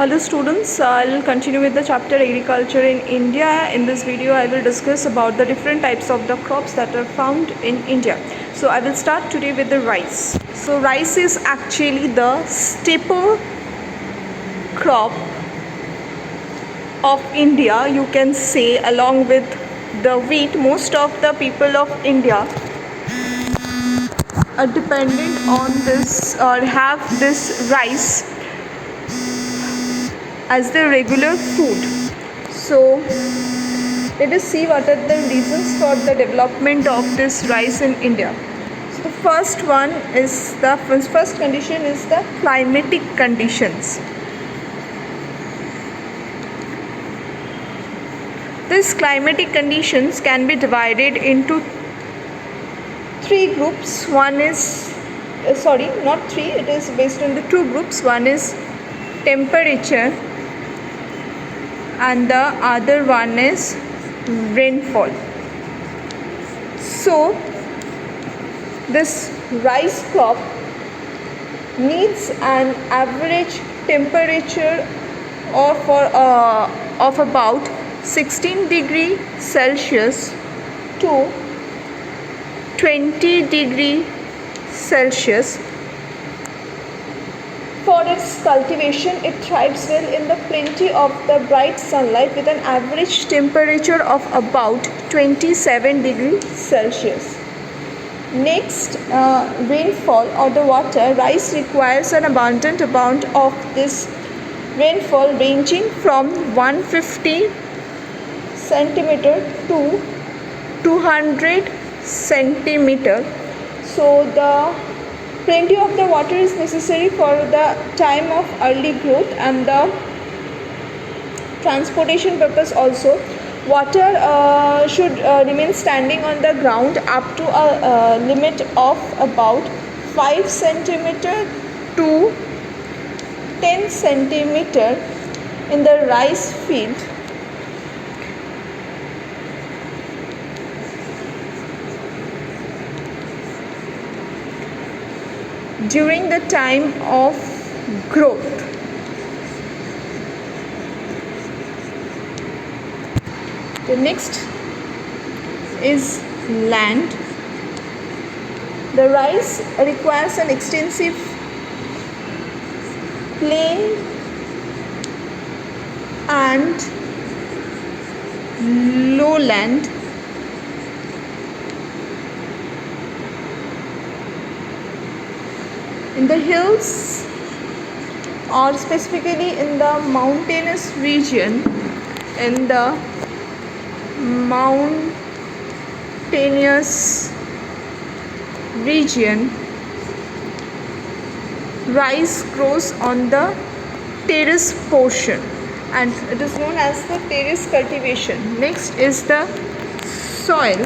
Hello students, I'll continue with the chapter Agriculture in India. In this video I will discuss about the different types of the crops that are found in India. So I will start today with the rice. So rice is actually the staple crop of India, you can say, along with the wheat. Most of the people of India are dependent on this or have this rice as their regular food. So let us see what are the reasons for the development of this rice in India. So the first condition is the climatic conditions. These climatic conditions can be divided into three groups. One is not three, it is based on the two groups. One is temperature and the other one is rainfall. So this rice crop needs an average temperature of about 16 degree Celsius to 20 degree Celsius. For its cultivation, it thrives well in the plenty of the bright sunlight with an average temperature of about 27 degrees Celsius. Next, rainfall or the water. Rice requires an abundant amount of this rainfall ranging from 150 centimeter to 200 centimeter. So the plenty of the water is necessary for the time of early growth and the transportation purpose also. Water should remain standing on the ground up to a limit of about 5 centimeter to 10 centimeter in the rice field. During the time of growth. The next is land. The rice requires an extensive plain and lowland. In the hills or specifically in the mountainous region, rice grows on the terrace portion and it is known as the terrace cultivation. Next is the soil.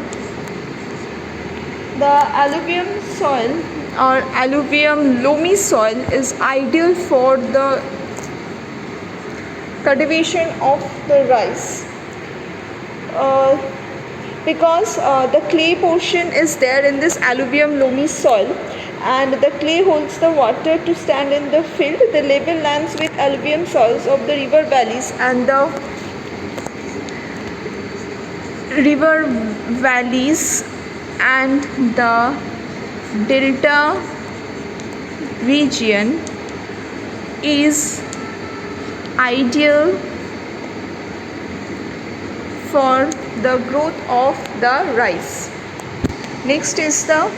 The alluvium soil or alluvium loamy soil is ideal for the cultivation of the rice because the clay portion is there in this alluvium loamy soil and the clay holds the water to stand in the field. The level lands with alluvium soils of the river valleys and the delta region is ideal for the growth of the rice. Next is the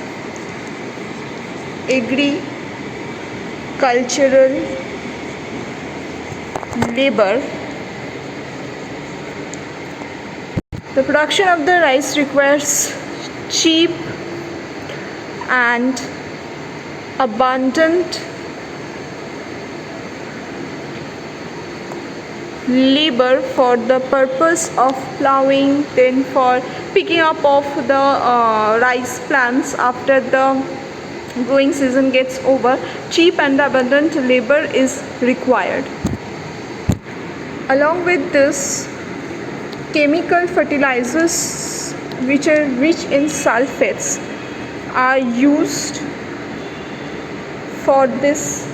agricultural labor. The production of the rice requires cheap and abundant labor for the purpose of plowing, then for picking up of the rice plants after the growing season gets over. Cheap and abundant labor is required. Along with this, chemical fertilizers which are rich in sulfates are used for this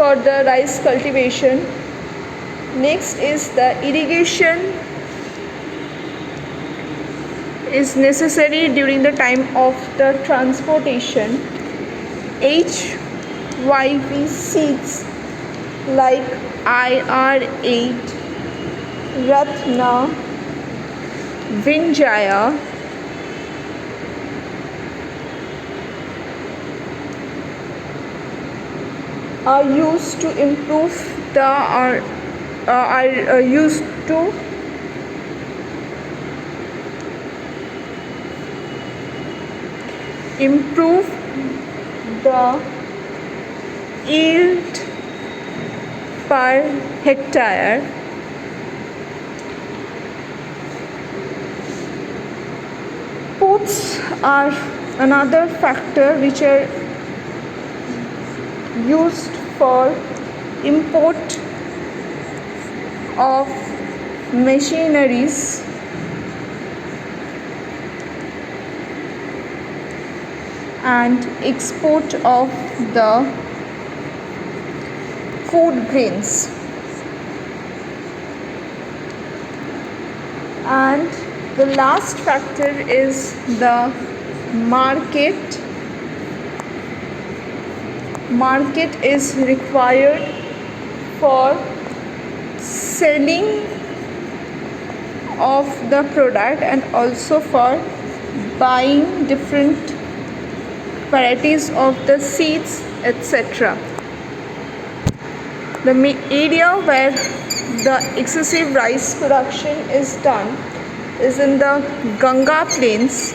for the rice cultivation. Next is the irrigation is necessary during the time of the transportation. HYV seeds like IR8, Ratna, Vinjaya, are used to improve the are used to improve the yield per hectare. Ports are another factor which are used for import of machineries and export of the food grains. And the last factor is the market. Market is required for selling of the product and also for buying different varieties of the seeds, etc. The area where the excessive rice production is done is in the Ganga plains.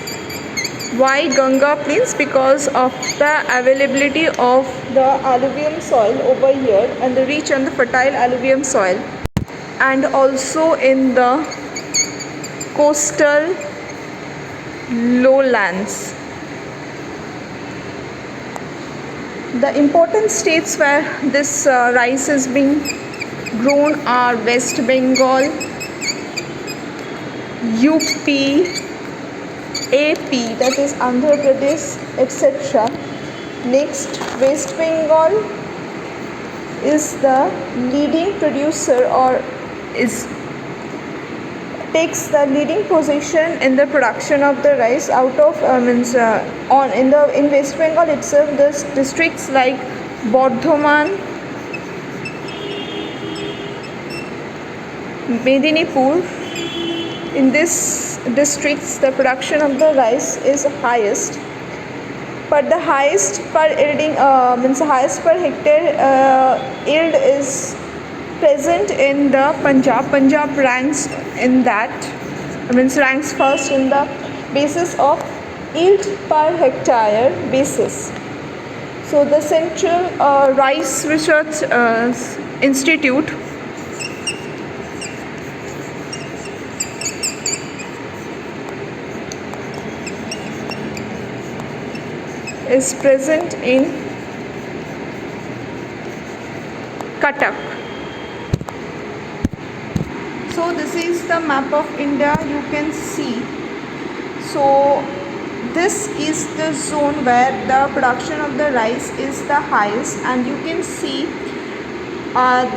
Why Ganga plains? Because of the availability of the alluvium soil over here and the rich and the fertile alluvium soil, and also in the coastal lowlands. The important states where this rice is being grown are West Bengal, UP, AP, that is Andhra Pradesh, etc. Next, West Bengal is the leading producer or takes the leading position in the production of the rice. Out of in West Bengal itself, the districts like Bardhaman, Medinipur, in this districts the production of the rice is highest, but the highest per highest per hectare yield is present in the Punjab. Punjab ranks in that, ranks first in the basis of yield per hectare basis. So the Central Rice Research Institute is present in Cuttack. So this is the map of India, you can see. So this is the zone where the production of the rice is the highest, and you can see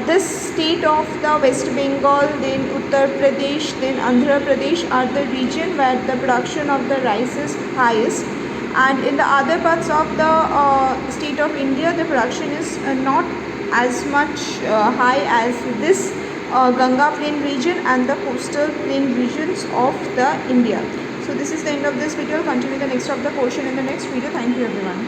this state of the West Bengal, then Uttar Pradesh, then Andhra Pradesh are the region where the production of the rice is highest, and in the other parts of the state of India the production is not as much high as this Ganga plain region and the coastal plain regions of the India. So this is the end of this video. I'll continue the next of the portion in the next video. Thank you everyone.